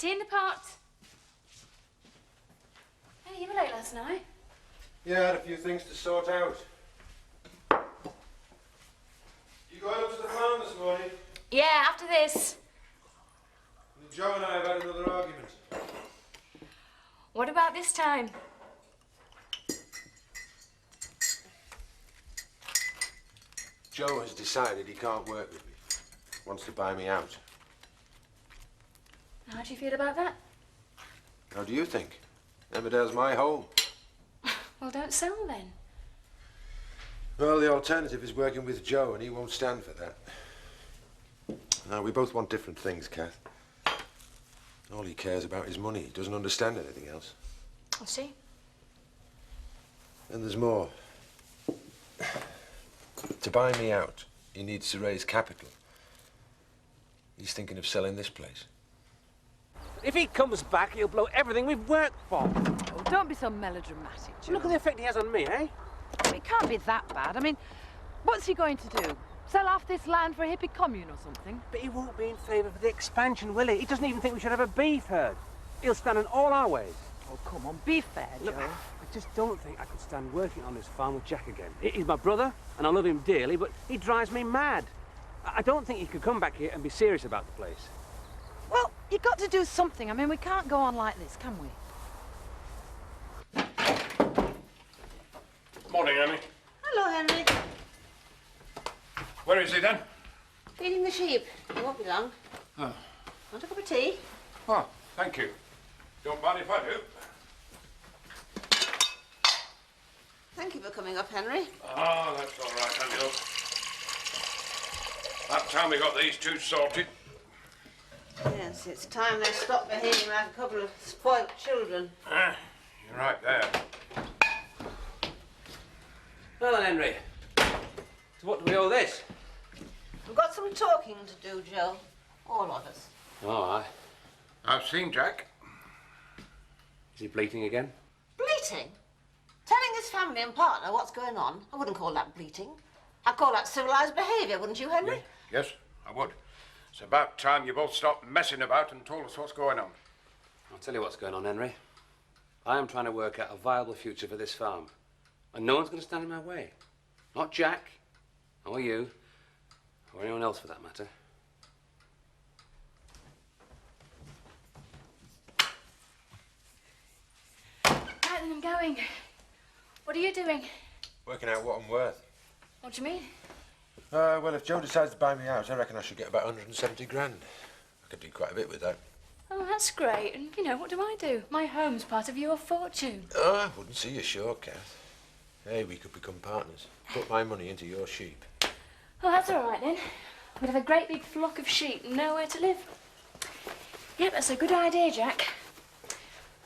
Tea in the pot. Hey, you were late last night. Yeah, I had a few things to sort out. You going up to the farm this morning? Yeah, after this. Joe and I have had another argument. What about this time? Joe has decided he can't work with me. Wants to buy me out. How do you feel about that? How do you think? Emmerdale's my home. Well, don't sell then. Well, the alternative is working with Joe, and he won't stand for that. Now, we both want different things, Kath. All he cares about is money. He doesn't understand anything else. I see. And there's more. To buy me out, he needs to raise capital. He's thinking of selling this place. If he comes back, he'll blow everything we've worked for. Oh, don't be so melodramatic, Joe. Look at the effect he has on me, eh? It can't be that bad. I mean, what's he going to do? Sell off this land for a hippie commune or something? But he won't be in favour of the expansion, will he? He doesn't even think we should have a beef herd. He'll stand in all our ways. Oh, come on, be fair, Joe. Look, I just don't think I could stand working on this farm with Jack again. He's my brother, and I love him dearly, but he drives me mad. I don't think he could come back here and be serious about the place. Well, you've got to do something. I mean, we can't go on like this, can we? Morning, Annie. Hello, Henry. Where is he then? Feeding the sheep. It won't be long. Oh. Want a cup of tea? Oh, thank you. Don't mind if I do. Thank you for coming up, Henry. Oh, that's all right, Daniel. That time we got these two sorted. Yes, it's time they stopped behaving like a couple of spoilt children. You're right there. Well then, Henry. So what do we owe this? We've got some talking to do, Joe. All of us. All right. I've seen Jack. Is he bleating again? Bleating? Telling his family and partner what's going on? I wouldn't call that bleating. I'd call that civilised behaviour, wouldn't you, Henry? Yes, I would. It's about time you both stopped messing about and told us what's going on. I'll tell you what's going on, Henry. I am trying to work out a viable future for this farm. And no one's going to stand in my way. Not Jack, or you, or anyone else for that matter. Right then, I'm going. What are you doing? Working out what I'm worth. What do you mean? Well, if Joe decides to buy me out, I reckon I should get about 170 grand. I could do quite a bit with that. Oh, that's great. And, you know, what do I do? My home's part of your fortune. Oh, I wouldn't see you sure, Kath. Hey, we could become partners. Put my money into your sheep. Oh, that's all right, then. We'd have a great big flock of sheep and nowhere to live. Yep, that's a good idea, Jack.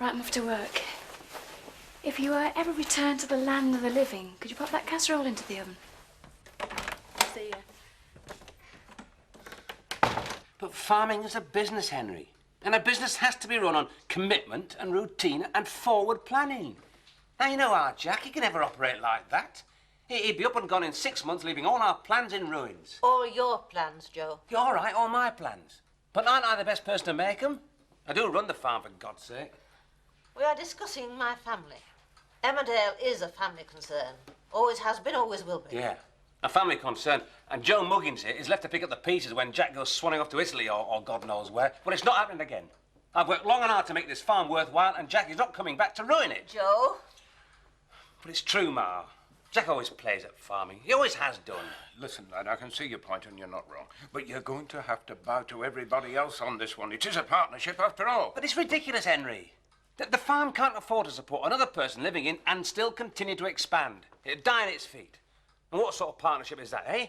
Right, I'm off to work. If you ever return to the land of the living, could you pop that casserole into the oven? See ya. But farming is a business, Henry. And a business has to be run on commitment and routine and forward planning. Now, you know our Jack, he can never operate like that. He'd be up and gone in 6 months, leaving all our plans in ruins. All your plans, Joe. You're all right, all my plans. But aren't I the best person to make them? I do run the farm, for God's sake. We are discussing my family. Emmerdale is a family concern. Always has been, always will be. Yeah, a family concern. And Joe Muggins here is left to pick up the pieces when Jack goes swanning off to Italy or God knows where. But it's not happening again. I've worked long and hard to make this farm worthwhile, and Jack is not coming back to ruin it. Joe? But it's true, Ma. Jack always plays at farming. He always has done. Listen, lad, I can see your point and you're not wrong. But you're going to have to bow to everybody else on this one. It is a partnership after all. But it's ridiculous, Henry. The farm can't afford to support another person living in and still continue to expand. It'd die on its feet. And what sort of partnership is that, eh?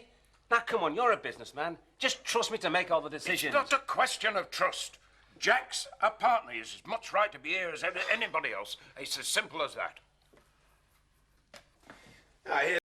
Now, come on, you're a businessman. Just trust me to make all the decisions. It's not a question of trust. Jack's a partner. He has as much right to be here as anybody else. It's as simple as that. I hear